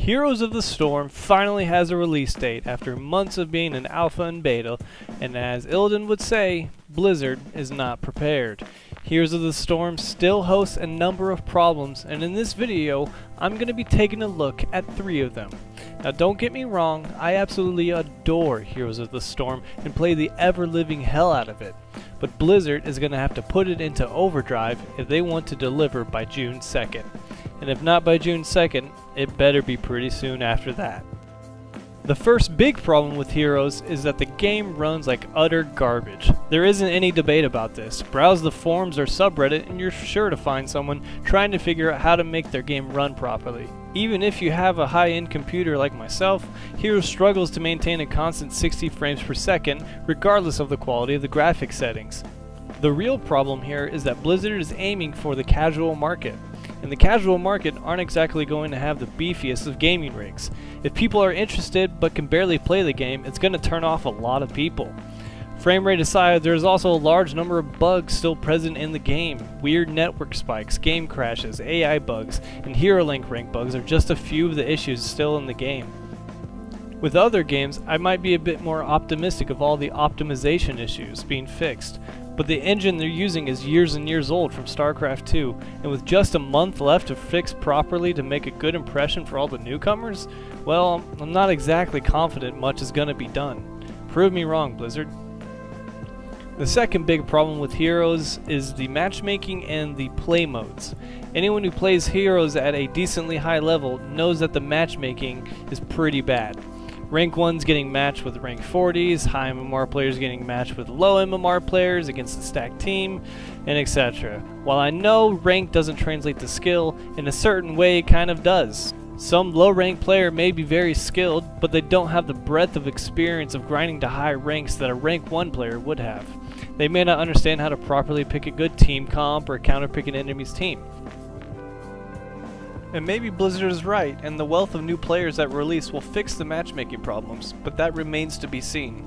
Heroes of the Storm finally has a release date after months of being in alpha and beta, and as Illidan would say, Blizzard is not prepared. Heroes of the Storm still hosts a number of problems, and in this video, I'm going to be taking a look at 3 of them. Now don't get me wrong, I absolutely adore Heroes of the Storm and play the ever-living hell out of it, but Blizzard is going to have to put it into overdrive if they want to deliver by June 2nd. And if not by June 2nd, it better be pretty soon after that. The first big problem with Heroes is that the game runs like utter garbage. There isn't any debate about this. Browse the forums or subreddit and you're sure to find someone trying to figure out how to make their game run properly. Even if you have a high-end computer like myself, Heroes struggles to maintain a constant 60 frames per second regardless of the quality of the graphics settings. The real problem here is that Blizzard is aiming for the casual market. And the casual market aren't exactly going to have the beefiest of gaming rigs. If people are interested but can barely play the game, it's going to turn off a lot of people. Frame rate aside, there's also a large number of bugs still present in the game. Weird network spikes, game crashes, AI bugs, and hero link rank bugs are just a few of the issues still in the game. With other games, I might be a bit more optimistic of all the optimization issues being fixed, but the engine they're using is years and years old from StarCraft 2, and with just a month left to fix properly to make a good impression for all the newcomers, well, I'm not exactly confident much is gonna be done. Prove me wrong, Blizzard. The second big problem with Heroes is the matchmaking and the play modes. Anyone who plays Heroes at a decently high level knows that the matchmaking is pretty bad. Rank 1's getting matched with rank 40s, high MMR players getting matched with low MMR players against a stacked team, and etc. While I know rank doesn't translate to skill, in a certain way it kind of does. Some low rank player may be very skilled, but they don't have the breadth of experience of grinding to high ranks that a rank 1 player would have. They may not understand how to properly pick a good team comp or counterpick an enemy's team. And maybe Blizzard is right, and the wealth of new players that release will fix the matchmaking problems, but that remains to be seen.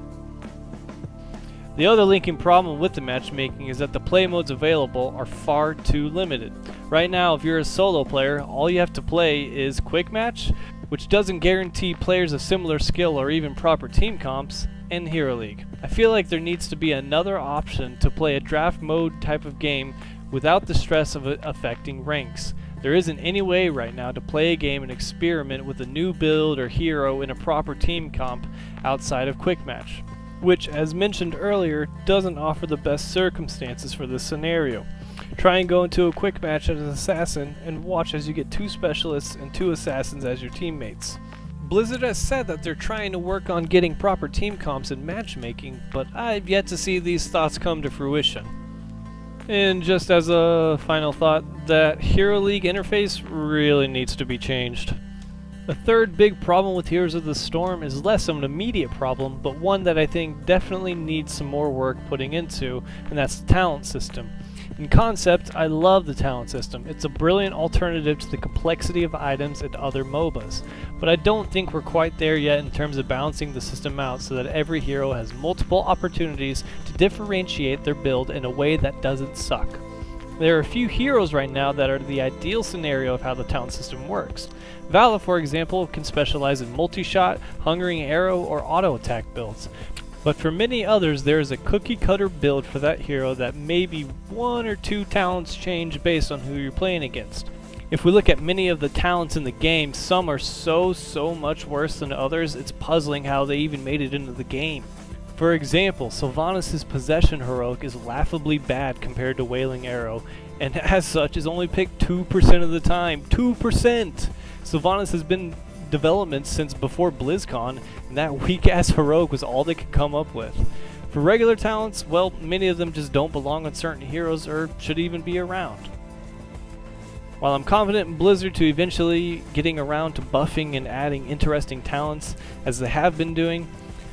The other linking problem with the matchmaking is that the play modes available are far too limited. Right now, if you're a solo player, all you have to play is Quick Match, which doesn't guarantee players of similar skill or even proper team comps, and Hero League. I feel like there needs to be another option to play a draft mode type of game without the stress of it affecting ranks. There isn't any way right now to play a game and experiment with a new build or hero in a proper team comp outside of Quick Match, which, as mentioned earlier, doesn't offer the best circumstances for this scenario. Try and go into a Quick Match as an assassin and watch as you get 2 specialists and 2 assassins as your teammates. Blizzard has said that they're trying to work on getting proper team comps and matchmaking, but I've yet to see these thoughts come to fruition. And just as a final thought, that Hero League interface really needs to be changed. The third big problem with Heroes of the Storm is less of an immediate problem, but one that I think definitely needs some more work putting into, and that's the talent system. In concept, I love the talent system. It's a brilliant alternative to the complexity of items in other MOBAs, but I don't think we're quite there yet in terms of balancing the system out so that every hero has multiple opportunities to differentiate their build in a way that doesn't suck. There are a few heroes right now that are the ideal scenario of how the talent system works. Vala, for example, can specialize in multi-shot, hungering arrow, or auto-attack builds. But for many others, there is a cookie-cutter build for that hero that maybe 1 or 2 talents change based on who you're playing against. If we look at many of the talents in the game, some are so much worse than others, it's puzzling how they even made it into the game. For example, Sylvanas' Possession Heroic is laughably bad compared to Wailing Arrow, and as such is only picked 2% of the time. 2%! Sylvanas has been development since before BlizzCon, and that weak-ass heroic was all they could come up with. For regular talents, well, many of them just don't belong on certain heroes or should even be around. While I'm confident in Blizzard to eventually getting around to buffing and adding interesting talents, as they have been doing,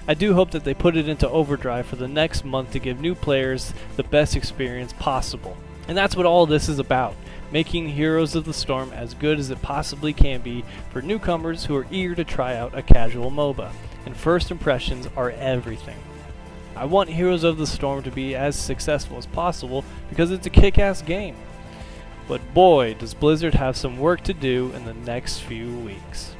I do hope that they put it into overdrive for the next month to give new players the best experience possible. And that's what all this is about. Making Heroes of the Storm as good as it possibly can be for newcomers who are eager to try out a casual MOBA, and first impressions are everything. I want Heroes of the Storm to be as successful as possible because it's a kick-ass game. But boy, does Blizzard have some work to do in the next few weeks.